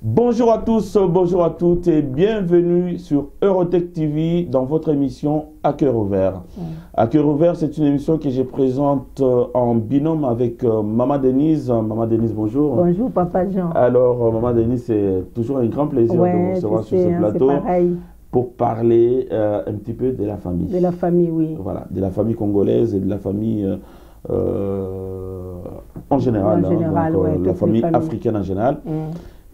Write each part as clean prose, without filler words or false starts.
Bonjour à tous, bonjour à toutes et bienvenue sur Eurotech TV dans votre émission À cœur ouvert. À cœur ouvert, c'est une émission que je présente en binôme avec Maman Denise. Maman Denise, bonjour. Bonjour Papa Jean. Alors Maman Denise, c'est toujours un grand plaisir de vous recevoir sur ce plateau pour parler un petit peu de la famille. De la famille, oui. Voilà, de la famille congolaise et de la famille en général, la famille africaine en général.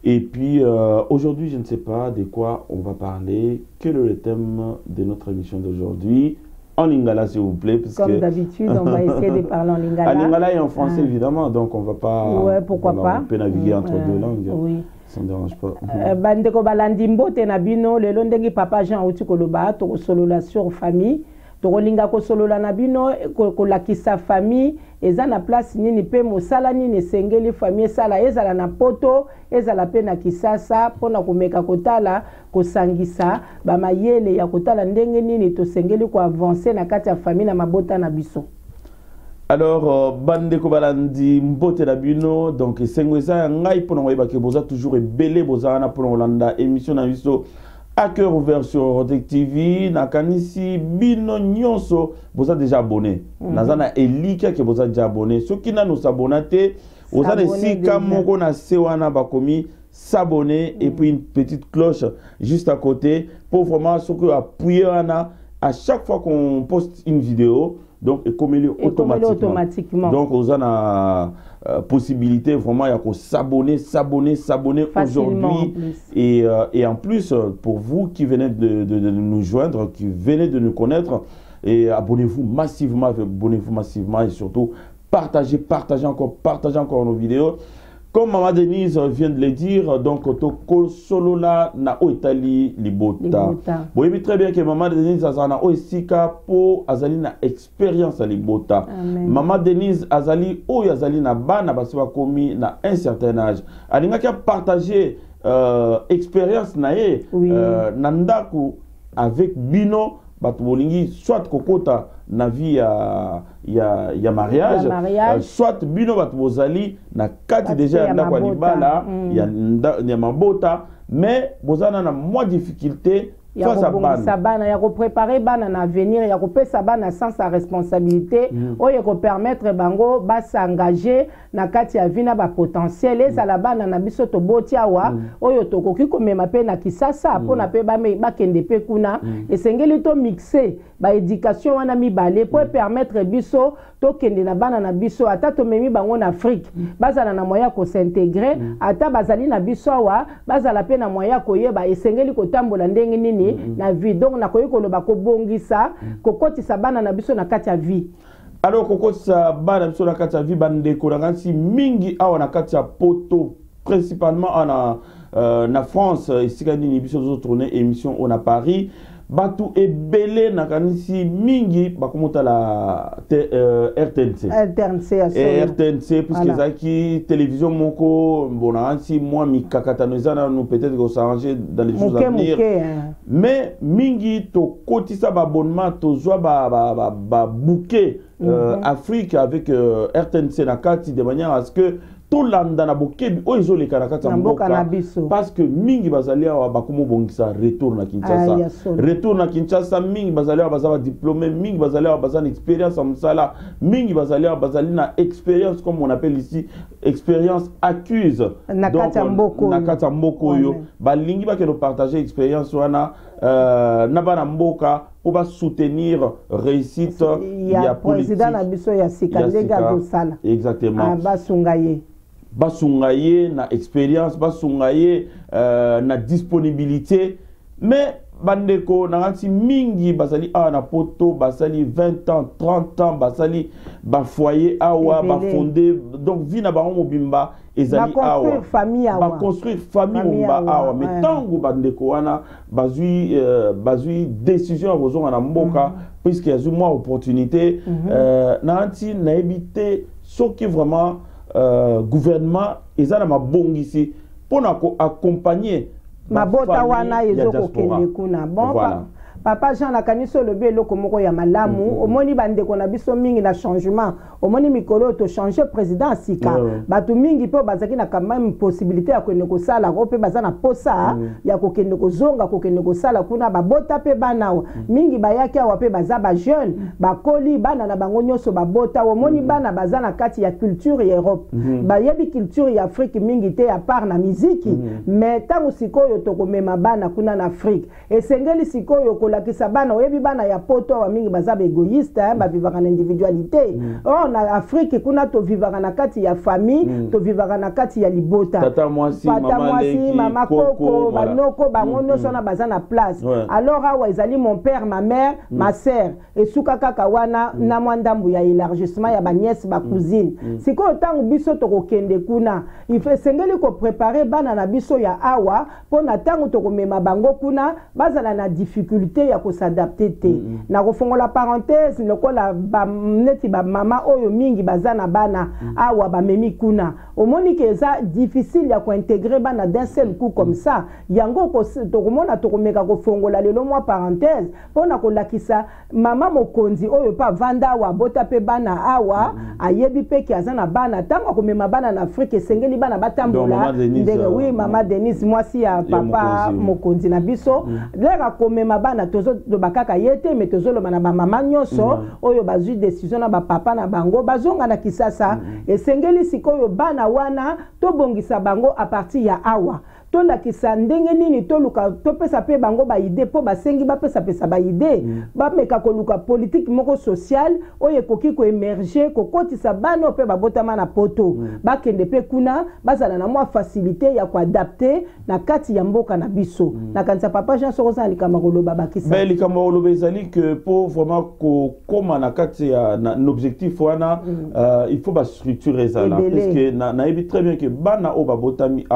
Et puis, aujourd'hui, je ne sais pas de quoi on va parler. Quel est le thème de notre émission d'aujourd'hui? En lingala, s'il vous plaît. Comme d'habitude, on va essayer de parler en lingala. En lingala et en français, évidemment. Donc, on ne va pas... Ouais, pourquoi pas. On peut naviguer entre deux langues. Oui. Ça ne dérange pas. Bandeko balandimbo tenabino, le londenge Papa Jean outi koloba, toko solola sur famille. Toko linga ko solola nabino, ko lakisa famille. Eza na place nini pe mosala nini sengeli famille sala ezala na poto ezala pe na kisasa pona komeka kotala kosangisa ba mayele ya kotala ndenge nini to sengeli ko avancer na kati ya famille na mabota na biso. Alors bande ko balandi mbote na bino donc sengweza ngai pona ngoyeba ke boza toujours ebele boza na pona Holanda émission na biso À cœur ouvert sur Eurotech TV, nakanisi bino nyonso, vous êtes déjà abonné. Nazana elika que vous êtes déjà abonné. Ceux qui n'ont pas abonné, vous avez si kamoko na sewana bakomi s'abonner et puis une petite cloche juste à côté pour vraiment ceux qui appuyer à chaque fois qu'on poste une vidéo. Donc, et comme il est automatiquement. Donc, vous avez la possibilité vraiment de s'abonner aujourd'hui. Et en plus, pour vous qui venez de nous joindre, qui venez de nous connaître, et abonnez-vous massivement et surtout partagez encore nos vidéos. Comme Maman Denise vient de le dire, donc toko solola na oitali libota. Vous voyez très bien que Maman Denise azana oisika po azali na expérience à libota. Maman Denise azali o azali na bana basiba komi na un certain âge. Alinga ki partager expérience na ye nandaku avec bino batu bolingi soit kokota na vie ya mariage, soit bino batu bozali na kati déjà ya ndako libala ya mabota mais bozana na moins difficulté face à bana ya ko préparer bana na avenir ya ko pesa bana sans sa responsabilité oyo ko permettre bango ba s'engager na kati ya vina ba potentiel ezala bana na biso to botia wa oyo to koki ko mema pe na kisasa pona pe ba kende pe kuna esengeli to mixer ba éducation wana mibale pour permettre biso to kende na bana na biso ata to memi bango na Afrique bazala na moya ko s'intégrer ata bazali na biso wa bazala pe na moya ko yeba esengeli ko tambola ndenge nini na vie donc na koyi ko loba ko bongisa ko kotisa bana na biso na kati ya vie. Alors kokotisa bana biso na kati ya vie bande ko ngansi mingi awa na kati ya poto principalement na France ici quand ni biso zo tourner émission on a Paris batu ebele na kanisi mingi bakomota la RTNC puisque zaki télévision moko bona ansi moi mi kakatano nous peut-être que s'arranger dans les jours à venir mais mingi to kotisa ba abonnement to zwa ba bouquet Afrique avec RTNC na kati de manière à ce que tout landa na bokebi o izole karakata mboka parce que mingi bazali awa bakomo bongisa retour na Kinshasa mingi bazali awa bazaba diplômé mingi bazali awa bazana expérience en msala mingi bazali awa bazali na expérience comme on appelle ici expérience acquise na kata mboko yo balingi bakeno partager expérience wana na bana mboka pour ba soutenir réussite ya président na biso ya Sikandega dosala exactement basungaye na expérience basungaye na disponibilité mais bandeko nanganti mingi basali awa na poto basali 20 ans 30 ans basali ba foyer awa ba fondé donc vie na bango mobimba ezali awa ba construire famille mobimba awa mais tango bandeko wana bazui décision bozonga na mboka puisque yazu moi opportunité nanganti na éviter ce qui vraiment gouvernement ezana mabongisi pour accompagner mabota wana ezoko kende kuna bon papa Jean nakaniso lobi eloko moko ya malamu omoni bandeko na biso mingi na changement omoni mikolo to changer président sika batu mingi pe bazaki na quand même possibilité ya kende kosala ko pe bazana posa ya kokende kozonga kokende kosala kuna babota pe bana mingi bayaki awa pe baza ba jeune bakoli bana na bango nyonso babota omoni bana bazana kati ya culture ya Europe bayebi culture ya Afrique mingi te à part na musique mais tango sikoyo to komema bana kuna na Afrique esengeli sikoyo kolakisa bana oyebi bana ya poto wa mingi baza égoïste ba vivaka na individualité na Afrique kuna to vivaka na kati ya famille to vivaka na kati ya libota tata mwasi mama koko banoko bango nyonso na baza na place alors awa ezali mon père ma mère ma sœur esuka kaka wana na mwandambu ya élargissement ya ba nièce ba cousine sikoyo tango biso to kokende kuna il faut sengeli ko préparer bana na biso ya awa pona tango to komema bango kuna bazala na difficulté ya ko s'adapter te na kofongola parenthèse lokola ba neti ba mama oyo mingi bazana bana awa ba memi kuna omoni ke eza difficile ya ko intégrer bana d'un seul coup comme ça yango ko to komona to komeka kofongola lelo mwa parenthèse pona ko lakisa mama mokonzi oyo pa vanda wa bota pe bana awa ayebi pe ki azana bana tango komema bana na Afrique sengeli bana batambola ndenge oui mama Denise mwasi ya papa mokonzi na biso leka komema bana tozo bakaka yete mais tozo lo bana ba mama nyonso oyo bazui décision na ba papa na bango bazonga na kisasa esengeli sikoyo bana wana to bongisa bango a partir ya awa to lakisa ndenge nini to luka to pesa pe bango ba idée po basengi ba pesa ba idée ba meka ko luka politique moko social oyo koki ko émerger ko kotisa bana pe babotama na poto ba kende pe kuna bazala na mwa facilité ya ko adapter na kati ya mboka na biso na kanisa papa Jean Sorosa likama koloba bakisa mais likama koloba ezali que pour vraiment ko koma na kati ya l'objectif wana il faut ba structurer ça là parce que na ebi très bien que bana o babotami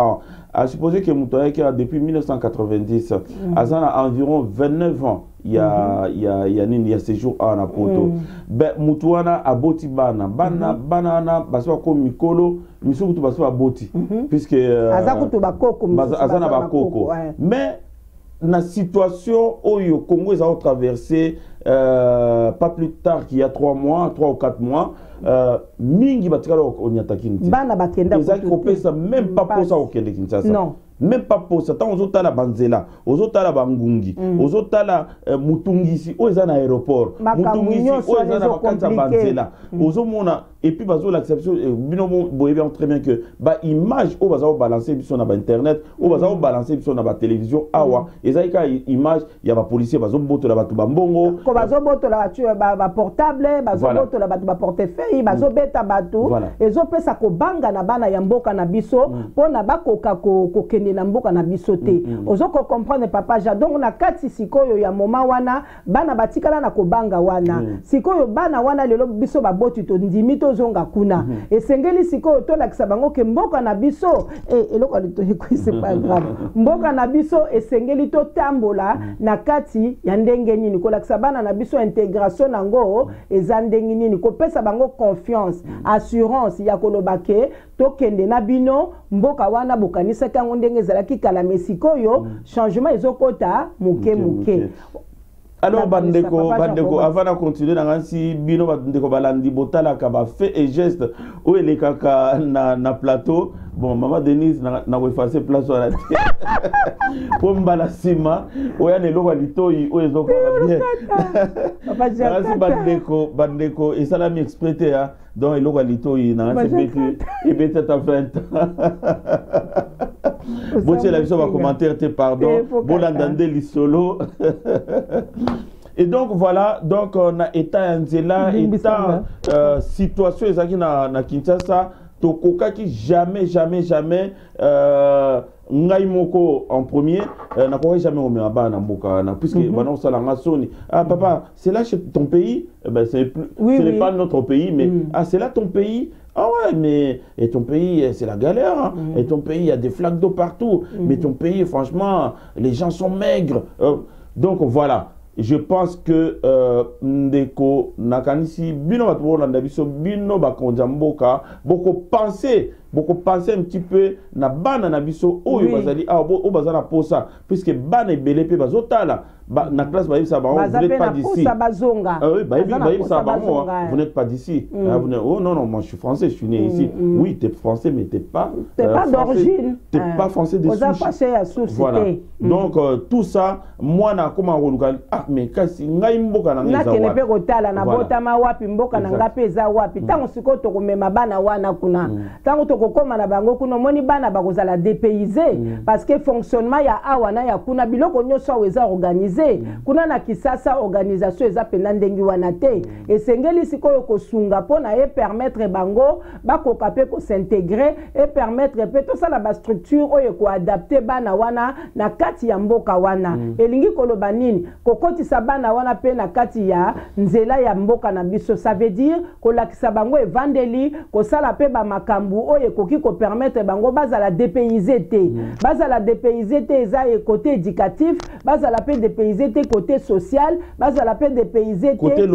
à supposer que Moutoya qui a depuis 1990 a environ 29 ans il y a séjour à Napoto ben Moutoana a boti bana banana baswa ko mikolo misukutu baswa boti puisque azakutu bakoko azana bakoko mais na situation où le Congo a traversé pas plus tard qu'il y a 3 ou 4 mois mingi batikala onyatakinti bana bakenda ko même pas pour ça au Kinshasa non même pas pour ça tant aux la banzela aux la bangungi aux la mutungisi aux na aéroport mutungisi aux na bakanta banzela aux mona et puis bazo l'acception bino boye bien très bien que ba image au bazo balancer biso na ba internet au bazo balancer biso na ba télévision awa ezaika image ya ba policier bazo boto la batu bambongo ko bazo boto la batu ba portable bazo boto la batu ba portefeuille bazo beta batu ezo pesa ko banga na bana ya mboka na biso pona bakoka ko kende na mboka na biso te ozo ko comprendre papa ja donc na kati sikoyo ya moma wana bana batikala na ko banga wana sikoyo bana wana lelo biso ba boti to ndimi to zonga kuna esengeli sikoyo to lakisa bango ke mboka na biso eloko lito c'est pas grave mboka na biso esengeli to tambola na kati ya ndenge nini ko lakisa bana na biso intégration nango eza ndenge nini ko pesa bango confiance assurance ya kolobake to kende na bino mboka wana bokanisa kango ndenge ezalaki kala mesikoyo changement ezokota muke alors bandeko avant de continuer dans si bino bandeko balandi botala ka ba fait et geste ou les kaka na plateau bon maman Denise na effacer place à la tête pour mbala sima oya ne loka litoi o ezoka bien papa bandeko et ça l'a mis exprès donc loka litoi na et peut-être à 20 bon c'est la vision va commentaire te pardon bon l'entendre l'isolo. Et donc voilà, donc on a état Nzela, état situation ezaki na Kinshasa, tokoka qui jamais ngai moko en premier na ko jamais au meba na mboka na puisque bana sala ngasoni papa c'est là chez ton pays ben c'est plus ce n'est pas notre pays mais c'est là ton pays. Ah ouais, mais et ton pays, c'est la galère. Hein? Et ton pays, il y a des flaques d'eau partout. Mais ton pays, franchement, les gens sont maigres. Donc voilà, je pense que Ndeko Nakanisi, Bino Batouolanda Biso, Bino Bakonjamboka, beaucoup penser beaucoup penser un petit peu na bana na biso oyo bazali ah o bazana posa puisque bana ebele pe bazotala na classe ba ça vous n'êtes pas d'ici. Oui, vous n'êtes pas d'ici. Oh non non, moi je suis français, je suis né ici. Oui, tu es français mais tu n'es pas d'origine. Tu n'es pas français de souche. Voilà. Donc tout ça moi na comment ah mais kasi ngai mboka na ngai za wapi. Na kotala na botama wapi mboka na ngape za wapi. Tango siko to komema bana wana kuna. Tango to kokoma na bango kuna moni bana bakozala dépaysé parce que fonctionnement ya awana ya kuna biloko nyoso weza organiser. Kuna na kisasa organisation eza pena ndengi wana te esengeli sikoyo kosunga pona e permettre bango bakoka pe ko s'intégrer et permettre pe to sala ba structure oyo ko adapter bana wana na kati ya mboka wana elingi koloba nini kokotisa bana wana pe na kati ya nzela ya mboka na biso ça veut dire kolakisa bango evandeli ko sala pe ba makambu oyo koki ko permettre bango bazala dépayser te bazala dépayser te eza côté éducatif bazala pe dépayser côté social, bazala pe dépayser côté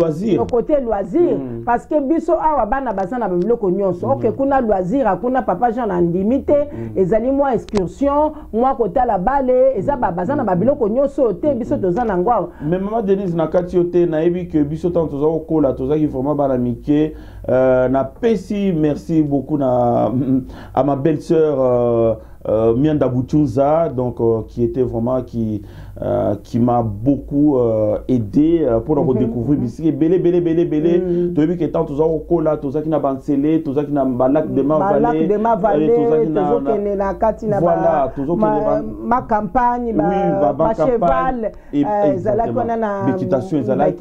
loisir. Parce que biso awa bana bazana biloko nyonso. OK, kuna loisir, kuna papa Jean andimite, ezali moi excursion, moi côté la balé, ezaba bazana biloko nyonso te biso tozana ngwa. Mais maman Denise na kati yote na ebi que biso tant toza kola toza ki vraiment bana mike na pesi merci beaucoup à ma belle-sœur Mianda Bouchunza, donc qui était vraiment qui m'a beaucoup aidé pour redécouvrir ici belé to bi que tant tous au cola tous qui na bancelé tous qui na balak de ma vallée tous qui na katina voilà tous ma campagne ma cheval ezala kona na équitation ezala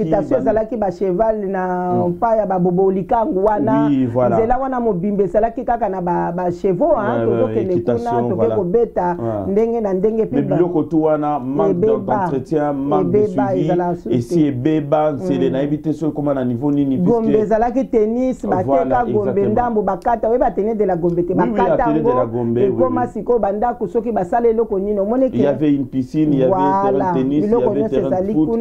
ki ba cheval na pa ya ba bobolika ngwana ezala wana mobimbe ezala ki kaka na ba chevaux hein tous qui kuna to beta ndenge na ndenge pe biloko tu wana manque d'entretien manque de suivi et si ebeba c'est les naïveté sur comment na niveau nini puisque gombe zala ki tennis bateka gombe ndambo bakata we ba tenir de la gombe te bakata ngo et comment siko banda ko soki basale loko nino moneke il y avait une piscine il y avait terrain de tennis il y avait terrain de foot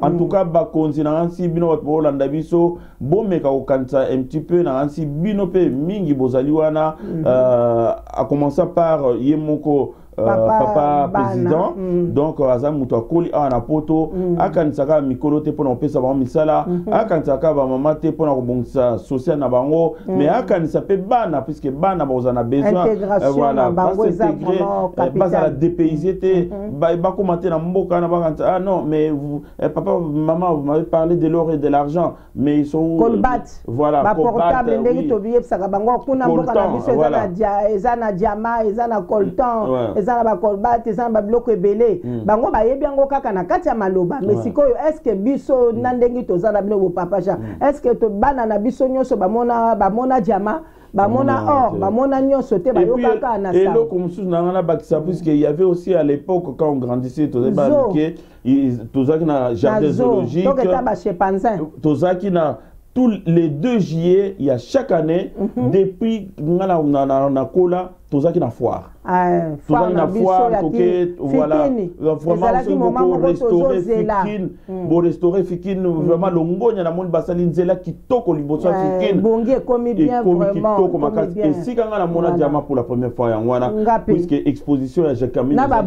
en tout cas ba konzi na ansi bino wat bolanda biso bomeka ko kansa un petit peu na ansi bino pe mingi bozali wana a commencer par Yemoko papa président donc azam muto akoli ana poto akanisaka mikolo te pona opesa ba misala akanisaka ba mama te pona kobongisa social na bango mais akanisa pe bana puisque bana bazana besoin voilà basa la dépayser te ba commenter na mboka na ba ah non mais papa maman vous m'avez parlé de l'or et de l'argent mais ils sont voilà ba portable ndenge to biye saka bango kuna mboka na biso ezana diamant ezana coltan ezana ba kolbat ezana ba biloko ebele bango bayebi yango kaka na kati ya maloba mais sikoyo est-ce que biso na ndenge tozana biloko papa Jean est-ce que to bana na biso nyonso bamona diamant bamona or bamona nyonso te bayokaka na ça et loko mususu na ngana bakisa puisque il y avait aussi à l'époque quand on grandissait tozaki na jardin zoologique donc eta ba chimpanzé tozaki na tous les 2 juillet il y a chaque année depuis ngana na kola tozaki na foire tozaki na foire toke voilà vraiment restaurer fikine bo restaurer fikine vraiment longonya na moni basali nzela kitoko liboso fikine bongi ekomi bien vraiment kitoko makasi esika ngana mona diamant pour la première fois ya ngwana puisque exposition ya Jacques na ba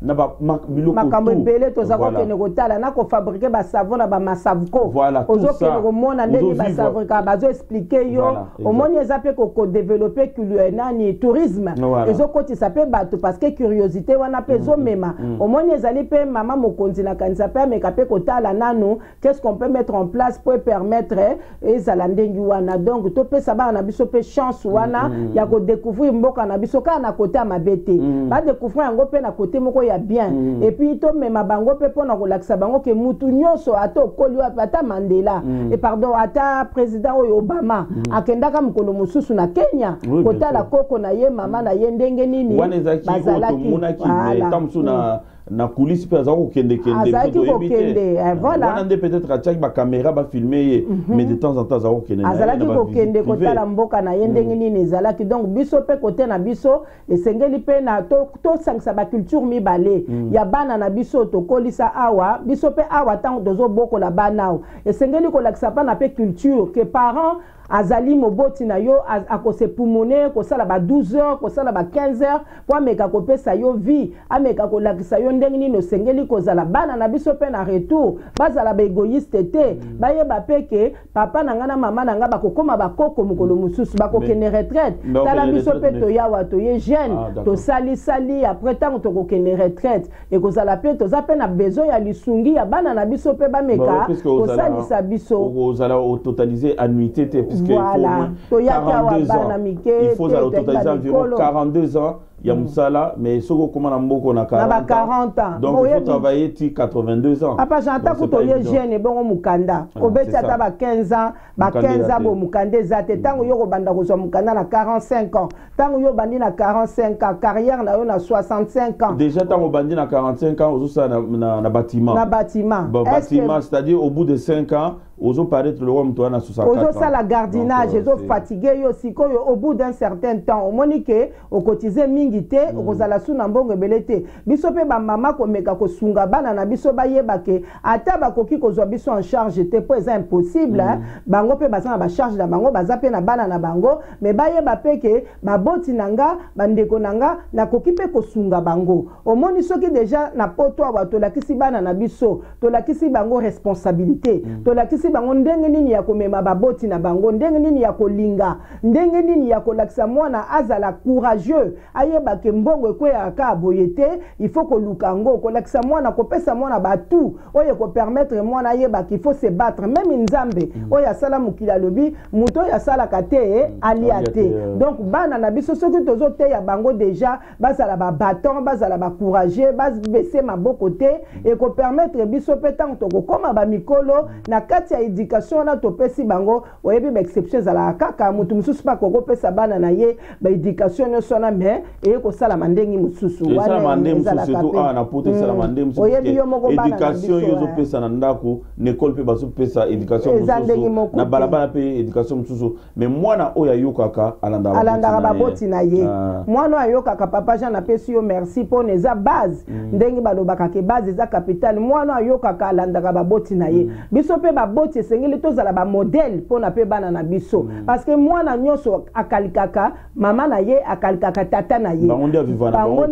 na ba biloko makambo ebele tozako kene kotala na ko fabriquer ba savon na ba masavuko ozokene komona ndenge ba fabriquer bazo expliquer yo omoni ezape ko développer culture nani tourisme ezokotisa pe bato parce que curiosité wana pe zomema omoni ezali pe mama mokonzi na kanisa pe meka pe kotala nanu qu'est-ce qu'on peut mettre en place pour permettre ezala ndengi wana donc to pe saba na biso pe chance wana ya ko découvrir mboka na biso kana na côté mabete ba découvrir yango pe na côté moko ya bien et puis to mema bango pe pona ko lakisa bango ke mutu nyonso ato koliwa ata Mandela et pardon ata président Obama akendaka mukolo mususu na Kenya kotala koko na ye mama na ye ndenge nini bazalaki na coulisse pe azako kende voilà wana nde peut-être atchaki ba caméra ba filmer mais de temps en temps azako kende azalaki ko kende kotala mboka na ye ndenge nini ezalaki donc biso pe côté na biso esengeli pe na to sangisa ba culture mibale ya bana na biso to kolisa awa biso pe awa tango dozo boko la bana esengeli ko lakisa pa na pe culture que parents azali moboti na yo akose pulmoner ko sala ba 12 heures ko sala ba 15 heures po ameka ko pesa yo vie ameka ko lakisa yo ndenge nini osengeli ko zala bana na biso pe na retour bazala ba égoïste te bayeba peke papa na ngana mama na nga bakokoma bakoko mukolo mususu bakokene retraite tala biso pe to yawa to ye jeune to sali après tant to kokene retraite et ko zala pe to za pe na besoin ya lisungi ya bana na biso pe bameka ko salisa biso ko zala au totaliser annuité puisque voilà to yaka wa bana mike il faut totaliser environ 42 ans. Il y a Moussala, mais ce qu'on a beaucoup na 40 ans. Donc il faut travailler 82 ans. Papa j'entends que tu es jeune et bon mukanda. Obeti ata ba 15 ans, ba 15 ans bo mukande zate tango yo banda ko mukanda na 45 ans. Tango yo bandi na 45 ans, carrière na yo na 65 ans. Déjà tango bandi na 45 ans, ozo na bâtiment. Na bâtiment. Bon, bâtiment, c'est-à-dire au bout de 5 ans ozo paraître le roi mtoana na 64 ans. Ozo ça la gardinage, ozo fatigué yo siko yo au bout d'un certain temps. Au monique au cotiser mingité, ozala suna mbongo belete. Biso pe ba mama ko meka ko sunga bana na biso ba yebake ata ba koki ko zo biso en charge te po c'est impossible. Bango pe basana ba charge na bango bazape na bana na bango, mais ba yeba peke ba boti nanga bandeko nanga na koki pe ko sunga bango. Au moni soki déjà na poto wa to la kisi bana na biso, to la kisi bango responsabilité, to la kisi bango ndenge nini ya komema baboti na bango ndenge nini ya kolinga ndenge nini ya kolakisa mwana azala courageux ayeba ke mbongo ekwe aka boyete il faut koluka ngo kolakisa mwana kopesa mwana batu oye ko permettre mwana ayeba qu'il faut se battre même nzambe oya sala mukila lobi muto ya sala kate aliate donc bana na biso soki tozo te ya bango déjà bazala ba bâton bazala ba courageux bas baisser maboko te et ko permettre biso petant to koma ba mikolo na kati ya éducation na to pesi bango oyebi ba exception zala kaka mutu mususu pa ko pesa bana na ye ba éducation no sona mais et ko sala mandengi mususu wana mandem mususu to na pote sala mandem mususu oyebi yo moko bana éducation yo zo pesa na ndako n'école pe bazo pesa éducation mususu na balabala pe éducation mususu mais mwana oya yokaka alanda ba boti na ye mwana ayokaka papa Jean na pesi yo merci pour neza base ndengi balobaka ke base za capital mwana ayokaka alanda ba boti na ye biso pe ba boti sengeli tozala ba modèle pona pe bana na biso parce que mwana nyonso akalikaka mama na ye akalikaka tata na ye bangonde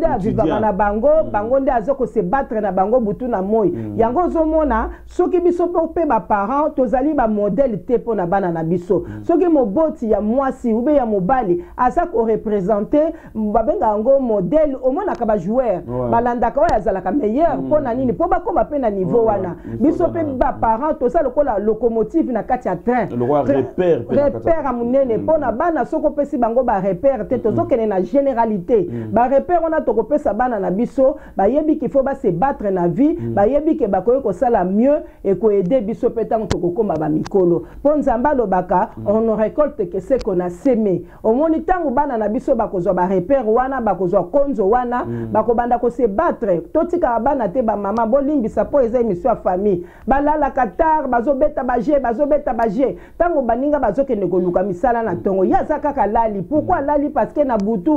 avivaka na bango bangonde azoko se battre na bango butu na moi yango zomona soki biso pe ba parents tozali ba modèle te pona bana na biso soki moboti ya mwasi ube ya mobali asa ko représenter babenga ngo modèle au moins na ba joueur balandaka oya azalaka meilleur pona nini po bakoma pe na niveau wana biso pe ba parents to ça lokola locomotive na kati ya train le roi repère a munene pona bana soko pesi bango ba repère te tozokene na généralité ba repère on a to kopesa bana na biso ba yebi qu'il faut ba se battre na vie ba yebi ke bakoye ko sala mieux et ko aider biso petant to kokoma ba mikolo po nzamba lobaka on ne récolte que ce qu'on a semé au moni tango bana na biso bakozwa ba repère wana bakozwa konzo wana bakobanda ko se battre totika bana te ba mama bolimbisa po eza émission ya famille balala katar bazobeta baje tango baninga bazokende koluka misala na tongo yaza kaka lali pourquoi lali parce que na butu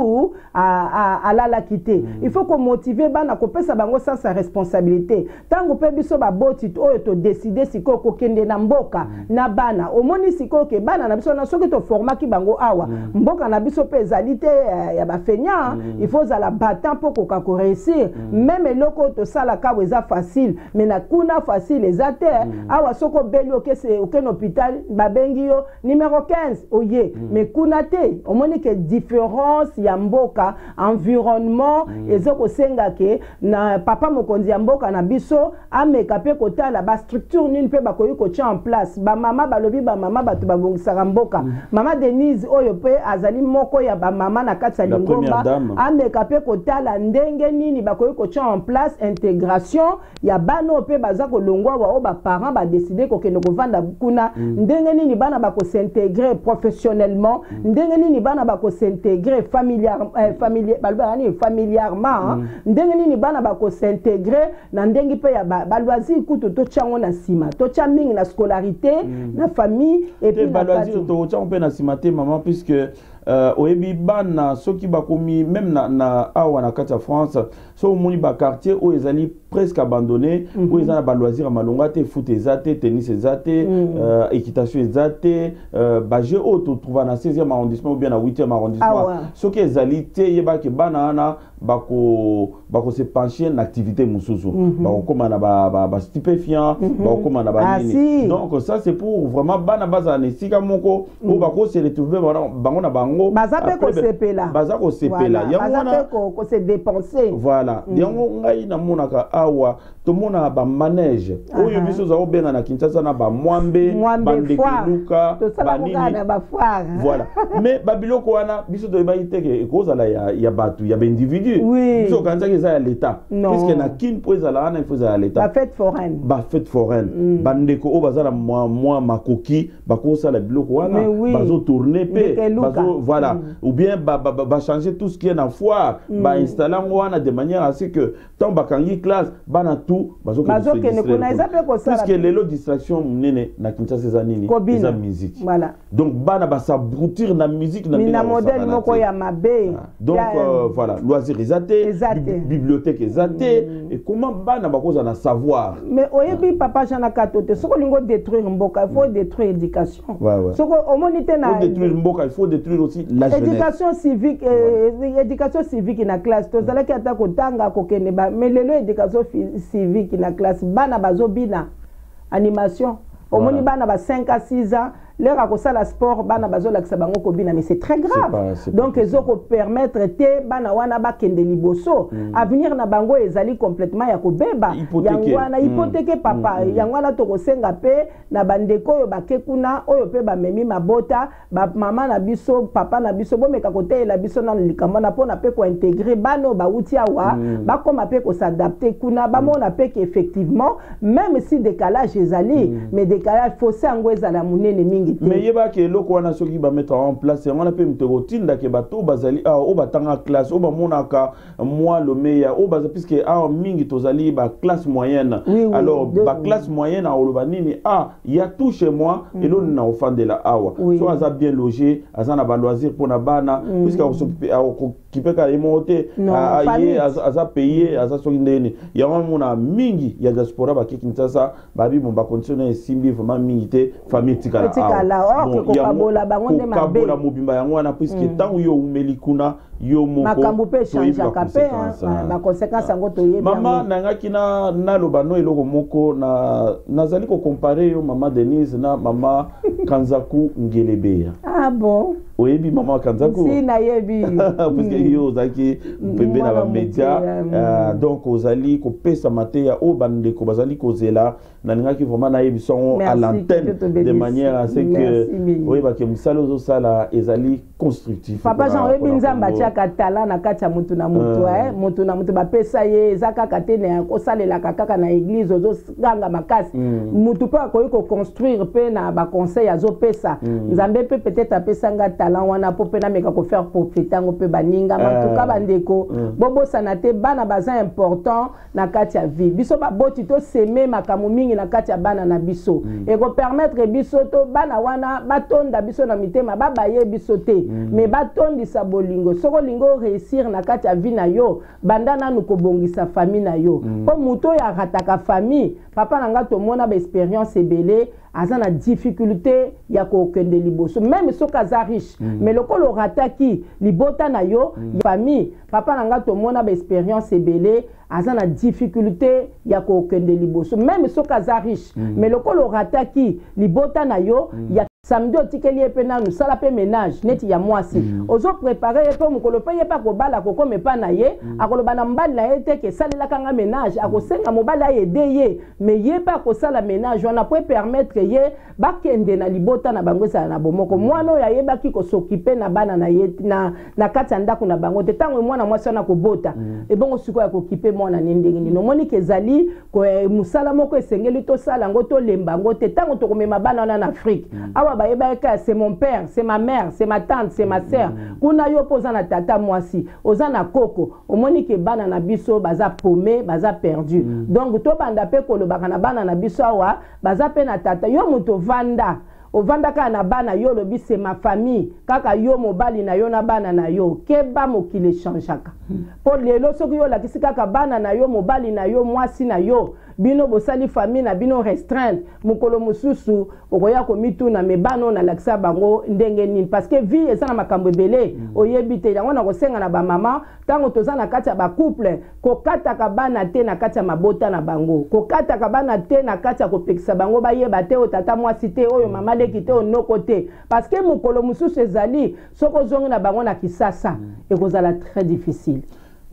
alala kité il faut ko motiver bana ko pesa bango sans sa responsabilité tango pe biso ba boti oyo to décider siko ko kende na mboka na bana omoni siko ke bana na biso na soki to formaki bango awa mboka na biso pe ezalité ya ba feignant il faut za la battant pour ko réussir même eloko to sala ka weza facile mais na kuna facile ezate awa soko beli aucun hôpital babengi yo numéro 15 oye mais kuna te omoni ke différence ya mboka environnement ezoko senga ke na papa mokonzi ya mboka na biso ameka pe kotala ba structure nini pe bakoyi ko tia en place ba mama balobi ba mama batu babongisaka mboka mama Denise oyo pe azali moko ya ba mama na kati ya Lingomba ameka pe kotala ndenge nini bakoyi ko tia en place intégration ya bano pe baza ko longwa wa o ba parents ba décider ko kende ko vanda kuna ndenge nini bana bako s'intégrer professionnellement ndenge nini bana bako s'intégrer familièrement ndenge nini bana bako s'intégrer na ndenge pe ya ba loisir kutu to chango na sima to chamingi na scolarité na famille et puis ba loisir to chango pe na sima te maman puisque oyebi bana soki bakomi même na awa na kati ya France so moni ba quartier où ezali presque abandonné où ils ont ba loisir malonga te foot ezate tennis ezate équitation ezate ba jeu auto trouva na 16e arrondissement ou bien na 8e arrondissement soki ezali te yeba ke bana ana bako se pencher na activité mususu bako koma na ba stupéfiant bako koma na ba nini donc ça c'est pour vraiment bana baza na sika moko ou bako se retrouver bango na bango baza ko sepela baza ko sepela baza ko se dépenser voilà yango ngai na monaka awa to mona ba manège oyo biso za obenga na Kinshasa na ba mwambe bandekeluka ba nini ba foire voilà mais babiloko wana biso to ba iteke ekozala ya batu ya individu biso kanza ke za ya l'état puisque na kin po ezala ana il faut za ya l'état ba fête foraine bandeko o bazala moi makoki bakosala biloko wana bazo tourner pe bazo voilà ou bien ba changer tout ce qui est na foire ba installer wana de manière à ce que tant bakangi classe bana tout bazo puisque lelo distraction nene na Kinshasa za nini za musique voilà donc bana ba s'abrutir na musique na modèle moko ya mabe donc voilà loisir ezate bibliothèque ezate et comment bana bakoza na savoir mais oyebi papa Jean Katote soko lingo détruire mboka il faut détruire éducation soko omonite na détruire mboka il faut détruire aussi la jeunesse éducation civique na classe tozala ki ata kotanga kokene ba mais lelo éducation civique na classe bana bazobina animation omoni bana ba 5 à 6 ans leur a la sport bana bazola kisabango kobina mais c'est très grave donc ils ont permettre te bana wana ba kende liboso avenir na bango ezali complètement ya kobeba yangwana hypothèque papa yangwana to kosenga pe na bandeko yo bakekuna oyo pe ba memi mabota ba mama na biso papa na biso bomeka kote la biso na likamana pona pe ko intégrer bano ba uti awa ba koma pe ko s'adapter kuna ba mona pe que effectivement même si décalage ezali mais décalage fossé ngo ezala munene mingi mais yeba ke loko wana soki ba mettre en place on a pe mterotinda ke bato bazali o batanga classe o ba monaka moi le meilleur o baza puisque mingi tozali ba classe moyenne alors ba classe moyenne a oloba nini il y a tout chez moi et l'on na offendre la awa so aza bien logé aza na ba loisir pour na bana puisque on kipeka emote aza payé aza soki ndeni ya mona mingi ya diaspora ba Kinshasa ba bi bon ba conditionner simbi vraiment mingi te famille tikala kokabola bango nde mabe kokabola mobimba yango wana puisque tant yo umeli kuna yo moko makambo pe change kape ba conséquences yango toyebi mama nangaki na lobano eloko moko nazali ko comparer yo mama Denise na mama Kanzaku Ngelebeya bon oyebi mama Kanzaku si na yebi puisque yo zaki pembe na ba média donc ozali ko pesa mateya o bandeko bazali ko zela na ningaki vraiment na yebi son à l'antenne de manière à ce que oyeba ke musalo zo sala ezali constructif papa Jean oyebi nzamba tiaka tala na kati ya mutu na mutu mutu na mutu ba pesa ye ezaka katene ko salela kaka na église ozo ganga makasi mutu pa ko construire pe na ba conseil azo pesa nzambe pe peut-être apesa nga talent wana po pe na meka ko faire profiter ngo pe baninga matuka bandeko bobo sanate bana baza important na kati ya vie biso ba boti to semer makamu mingi na kati ya bana na biso et ko permettre biso to bana wana batonda biso na mitema baba ye biso te mais batondi sa bolingo soko lingo réussir na kati ya vie na yo bandana nuko bongisa famille na yo po muto ya rataka famille papa nanga to mona ba expérience ebele aza na difficulté ya ko kende liboso même soka aza riche mais lokolo rataki libota na yo famille papa nanga to mona ba expérience ebele aza na difficulté ya ko kende liboso même soka aza riche mais lokolo rataki libota na yo ya samedi otikeli pe na nous sala pe ménage neti ya mwasi ozo préparer pe mukolo pe ye pa ko bala ko kome pa na ye akoloba na mbali na ye te ke salela kanga ménage akosenga mobala ye de ye mais ye pa ko sala ménage on a peut permettre ye bakende na libota na bango sala na bomoko mwana ya ye baki ko s'occuper na bana na ye na kati ndako na bango te tango mwana mwasi na ko bota e bongo siko ya ko occuper mwana ndenge ni no moni kezali ko musala moko esengeli to sala ngo to lemba ngo te tango to komema bana na Afrique c'est mon père, c'est ma mère, c'est ma tante, c'est ma sœur. Kuna yo poza na tata mwasi, oza na koko, omoni ke bana na biso baza paumé, baza perdu. Donc to banda pe ko lo bana na biso wa, baza pe na tata yo muto vanda. ovandaka na bana yo lobi c'est ma famille kaka yo mobali na yo na bana na yo keba mokili changeaka po lelo soki yo lakisi kaka bana na yo mobali na yo mwasi na yo bino bosali famille na bino restreinte mukolo mususu okoya komituna me bano na lakisa bango ndenge nini parce que vie eza na makambo ebele oyebi te yango na kosenga na ba mama tango toza na kati ya ba couple kokataka bana te na kati ya mabota na bango kokataka bana te na kati ya kopekisa bango bayeba te o tata mwasi te oyo mama leki te onoko te parce que mukolo mususu ezali soko zongi na bango na kisasa ekozala très difficile.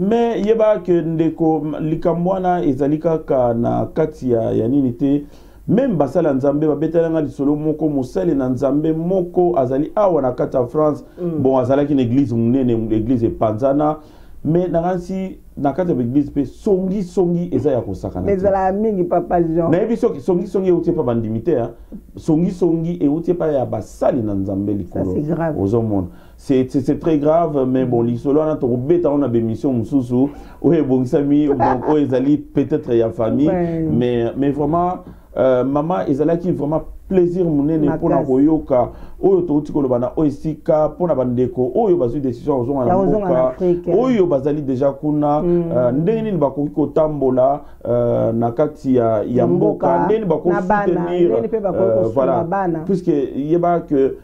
Mais yeba que ndeko likamwana ezalika ka na kati ya nini te même basala nzambe babetelanga lisolo moko musale na nzambe moko azali awa na kati ya France bon azalaki une église munene église panzana mais nakansi na kati ya église pe songi eza ya kosaka na ezala mingi papa Jean na yebi soki songi eutie pa bandimité hein songi eutie pa ya basali na nzambe likolo ozomona c'est très grave mais bon lisolo na to beta on a bémission mususu oye bongisami donc o ezali peut-être ya famille mais vraiment maman ezalaki vraiment plaisir munene pona koyoka oyo touti kolobana oisika pona bandeko oyo bazui décision ozonga na mboka oyo bazali déjà kuna ndenge nini bakoki kotambola na kati ya mboka ndenge bakoki soutenir voilà puisque yeba que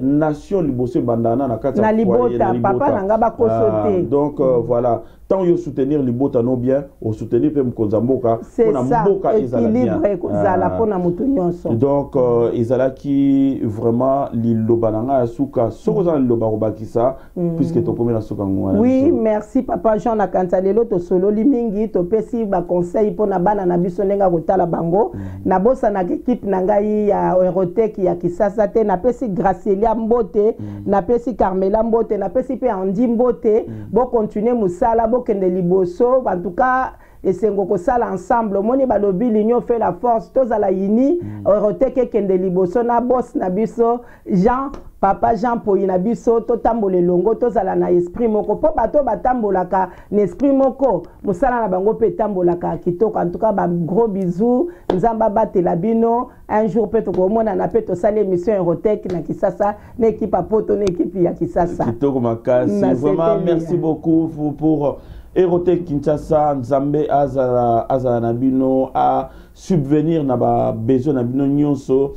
nation liboso bandana na kati ya libota papa nanga bakosote donc voilà tant yo soutenir libota no bien au soutenir pe mkonza mboka pona mboka ezala bien ezala pona mutu nyonso donc ezalaki vraiment liloba nanga suka soko za liloba robakisa puisque to komela suka ngwana. Oui, merci papa Jean na kantalelo to solo limingi to pesi ba conseil pona bana na biso nenga kotala bango na bosa na équipe nangai ya Eurotech ya kisasa te na pesi Gracelia Mbote na pesi Carmela Mbote na pesi pe Andi Mbote bo continuer musala bo kende liboso en tout cas et c'est un ensemble moni balobi l'union fait la force tous à la yini Eurotech kende liboso na boss na biso Jean papa Jean Poyi na biso to tambole longo to zala na esprit moko po bato batambolaka na esprit moko musala na bango pe tambolaka kitoko en tout cas ba gros bisous nzamba batela bino un jour peut to mona na pe to sala émission Eurotech na kisasa na équipe a poto na équipe ya kisasa kitoko makasi vraiment merci beaucoup pour Eurotech Kinshasa Nzambe azala na bino a subvenir na ba besoin na bino nyonso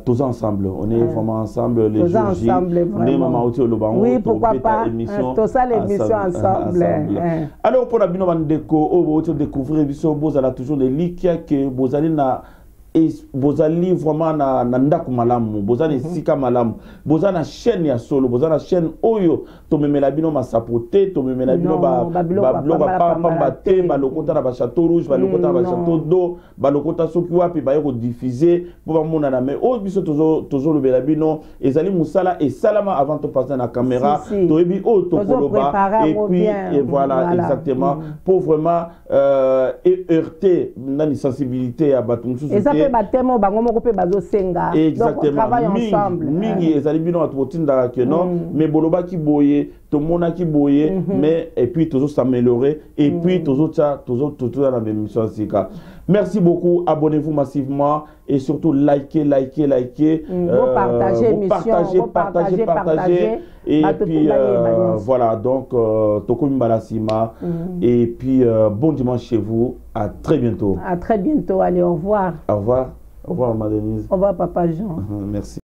tous ensemble on est vraiment ensemble les jours J ne maman oti olobango oui pourquoi pas tous ça l'émission ensemble alors pour la bino bandeko o oti découvrir biso bozala toujours les likia que bozali na et bozali vraiment na ndako malamu bozali sika malamu bozana chaîne ya solo bozana chaîne oyo to memela bino masapote to memela bino ba pamba te ba lokota na ba château rouge ba lokota na ba château d'eau ba lokota soki wapi ba yoko diffuser pour ba mona na mais o biso tozo lobela bino ezali musala et salama avant de passer na caméra to ebi o to koloba et puis et voilà exactement pour vraiment heurter na sensibilité à batumsu exactement mingi ezali bino atotinda que non mais boloba ki boye to mona ki boye mais et puis toujours s'améliorer et puis toujours dans la émission sika. Merci beaucoup, abonnez-vous massivement et surtout likez partagez et puis voilà donc Tokomi Balasima et puis bon dimanche chez vous, à très bientôt. À très bientôt, allez, au revoir. Au revoir, Madame Denise. Au revoir Papa Jean. Merci.